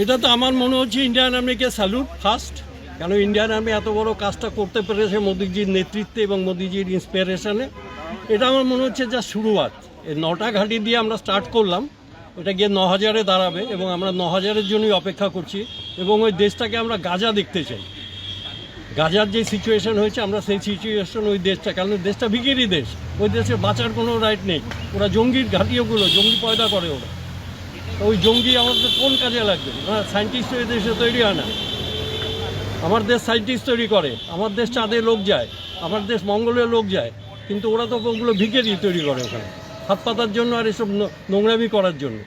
এটা তো আমার মনে হচ্ছে ইন্ডিয়ান আর্মিকে স্যালুট ফার্স্ট, কেন ইন্ডিয়ান আর্মি এত বড় কাজটা করতে পেরেছে মোদিজির নেতৃত্বে এবং মোদিজির ইন্সপিরেশনে। এটা আমার মনে হচ্ছে যা শুরুয়াত। এই 9টা ঘাঁটি দিয়ে আমরা স্টার্ট করলাম, এটা গিয়ে 9,000-এ দাঁড়াবে এবং আমরা 9,000-এর জন্যই অপেক্ষা করছি। এবং ওই দেশটাকে আমরা গাজা দেখতে চাই। গাজার যে সিচুয়েশন হয়েছে আমরা সেই সিচুয়েশন ওই দেশটা, কারণ দেশটা ভিখিরি দেশ, ওই দেশে বাঁচার কোনো রাইট নেই। ওরা জঙ্গির ঘাঁটি, ওগুলো জঙ্গি পয়দা করে ওরা। ওই জঙ্গি আমাদের কোন কাজে লাগবে? সায়েন্টিস্ট ওই দেশে তৈরি হয় না। আমার দেশ সায়েন্টিস্ট তৈরি করে, আমার দেশ চাঁদে লোক যায়, আমার দেশ মঙ্গলে লোক যায়, কিন্তু ওরা তো ওগুলো ভিখারি তৈরি করে ওখানে হাত পাতার জন্য আর এসব নোংরামি করার জন্য।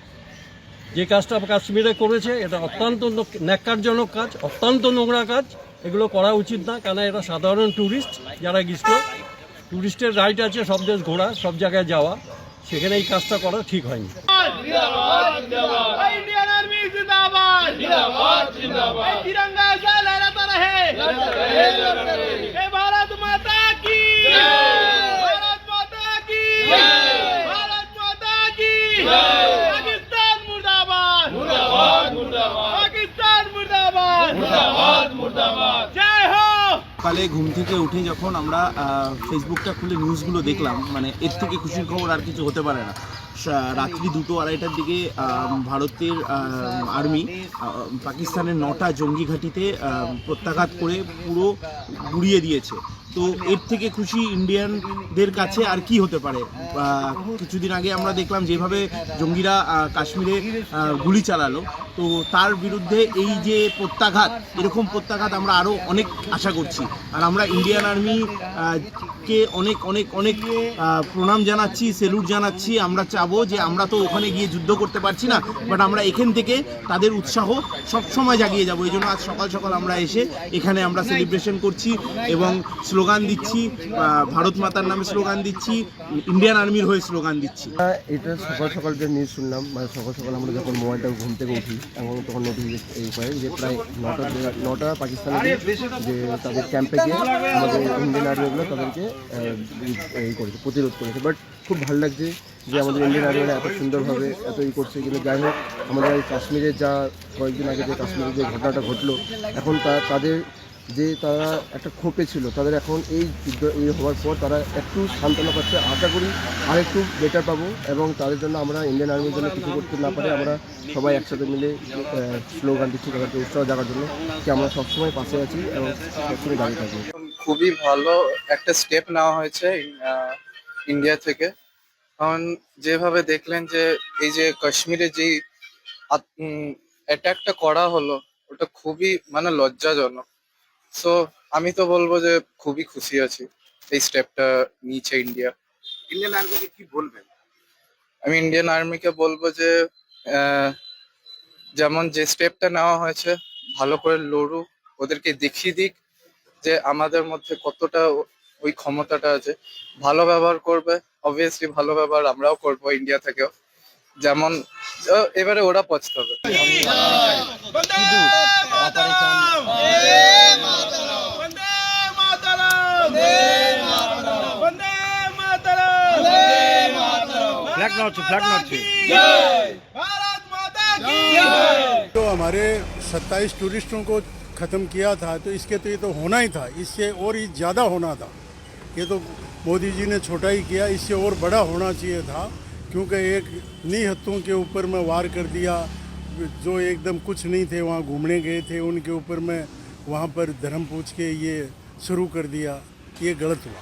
যে কাজটা কাশ্মীরে করেছে এটা অত্যন্ত ন্যাক্কারজনক কাজ, অত্যন্ত নোংরা কাজ। এগুলো করা উচিত না, কারণ এরা সাধারণ ট্যুরিস্ট যারা গেছিল। ট্যুরিস্টের রাইট আছে সব দেশ ঘোরা, সব জায়গায় যাওয়া, সেখানে এই কাজটা করা ঠিক হয়নি। इंडियन आर्मी जिंदाबाद जिंदाबाद जिंदाबाद तिरंगा ऐसा लहराता रहे भारत माता की भारत माता की भारत माता की पाकिस्तान मुर्दाबाद मुर्दाबाद मुर्दाबाद पाकिस्तान मुर्दाबाद मुर्दाबाद मुर्दाबाद जय हो। সকালে ঘুম থেকে উঠে যখন আমরা ফেসবুকটা খুলে নিউজগুলো দেখলাম, মানে এর থেকে খুশির খবর আর কিছু হতে পারে না। রাত্রি 2-2:30টার দিকে ভারতের আর্মি পাকিস্তানের 9টা জঙ্গি ঘাঁটিতে প্রত্যাঘাত করে পুরো গুড়িয়ে দিয়েছে। তো এর থেকে খুশি ইন্ডিয়ানদের কাছে আর কি হতে পারে। কিছুদিন আগে আমরা দেখলাম যেভাবে জঙ্গিরা কাশ্মীরে গুলি চালালো, তো তার বিরুদ্ধে এই যে প্রত্যাঘাত, এরকম প্রত্যাঘাত আমরা আরও অনেক আশা করছি। আর আমরা ইন্ডিয়ান আর্মি কে অনেক অনেক অনেক প্রণাম জানাচ্ছি, সেলুট জানাচ্ছি। আমরা চাবো যে আমরা তো ওখানে গিয়ে যুদ্ধ করতে পারছি না, বাট আমরা এখান থেকে তাদের উৎসাহ সবসময় জাগিয়ে যাবো। এই জন্য আজ সকাল সকাল আমরা এসে এখানে আমরা সেলিব্রেশন করছি এবং স্লোগান দিচ্ছি, ভারত মাতার নামে স্লোগান দিচ্ছি, ইন্ডিয়ান আর্মির হয়ে স্লোগান দিচ্ছি। এটা সকাল সকাল যে নিউজ শুনলাম, মানে সকাল সকাল আমরা যখন মোবাইলটা ঘুম থেকে উঠি এবং তখন নোটিফিকেশন এই পাই যে প্রায় 9টা পাকিস্তানের যে তাদের ক্যাম্পে গিয়ে আমাদের ইন্ডিয়ান আর্মিগুলো তাদেরকে এই করেছে, প্রতিরোধ করেছে। বাট খুব ভালো লাগছে যে আমাদের ইন্ডিয়ান আর্মিরা এত সুন্দরভাবে এত করছে। কিন্তু যাই হোক, আমাদের এই কাশ্মীরে যা কয়েকদিন আগে যে কাশ্মীরে যে ঘটনাটা ঘটলো, এখন তাদের যে তারা একটা ক্ষোভে ছিল, তাদের এখন এই যুদ্ধ এই হওয়ার পর তারা একটু সান্ত্বনা পাচ্ছে। আশা করি আর একটু বেটার পাবো এবং তাদের জন্য আমরা ইন্ডিয়ান আর্মির জন্য কিছু করতে না পারে আমরা সবাই একসাথে মিলে স্লোগান দিচ্ছি তাদেরকে উৎসাহ দেওয়ার জন্য যে আমরা সবসময় পাশে আছি এবং সবসময় দাঁড়িয়ে থাকবো। খুবই ভালো একটা স্টেপ নেওয়া হয়েছে ইন্ডিয়া থেকে। কারণ যেভাবে দেখলেন যে এই যে কাশ্মীরে যে অ্যাটাকটা করা হলো, ওটা খুবই মানে লজ্জাজনক। সো আমি তো বলবো যে খুবই খুশি আছি এই স্টেপটা নিয়েছে ইন্ডিয়া। ইন্ডিয়ান আর্মিকে কি বলবেন? আমি ইন্ডিয়ান আর্মিকে বলবো যে যেমন যে স্টেপটা নেওয়া হয়েছে ভালো করে লড়ুক, ওদেরকে দেখিয়ে দিক যে আমাদের মধ্যে কতটা ওই ক্ষমতাটা আছে। ভালো ব্যবহার করবে, অবভিয়াসলি ভালো ব্যবহার আমরাও করবো ইন্ডিয়া থেকেও। যেমন এবারে ওরা পছতাবে। तो हमारे 27 टूरिस्टों को ख़त्म किया था, तो इसके तो ये तो होना ही था, इससे और ही ज़्यादा होना था। ये तो मोदी जी ने छोटा ही किया, इससे और बड़ा होना चाहिए था। क्योंकि एक निहत्तों के ऊपर में वार कर दिया, जो एकदम कुछ नहीं थे, वहाँ घूमने गए थे, उनके ऊपर में वहाँ पर धर्म पूछ के ये शुरू कर दिया, ये गलत हुआ।